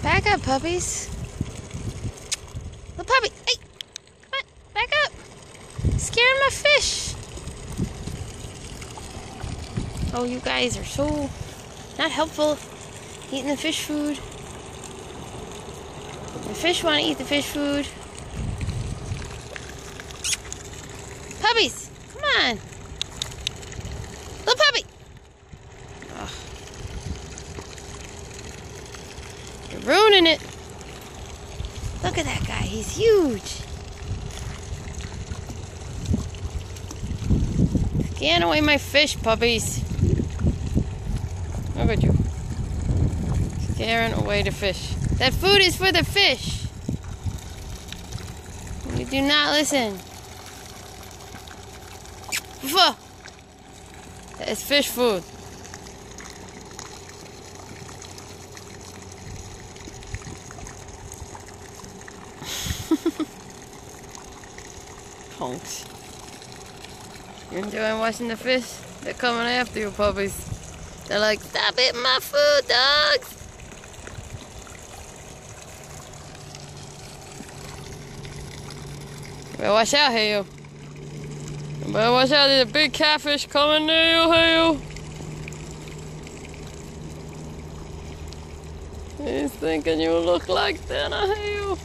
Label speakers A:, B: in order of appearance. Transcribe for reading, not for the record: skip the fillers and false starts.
A: Back up, puppies. Little puppy, hey, come on, back up. Scaring my fish. Oh, you guys are so not helpful. Eating the fish food. The fish want to eat the fish food. Puppies, come on. Little puppy. Ugh. You're ruining it. Look at that guy, he's huge. Scan away my fish, puppies. Look at you. Scaring away the fish. That food is for the fish. You do not listen. That is fish food. Punks. You enjoying watching the fish? They're coming after you, puppies. They're like, stop eating my food, dogs! You better watch out, Hayo. You better watch out, there's a big catfish coming near you, Hayo. He's thinking you look like Santa, Hayo.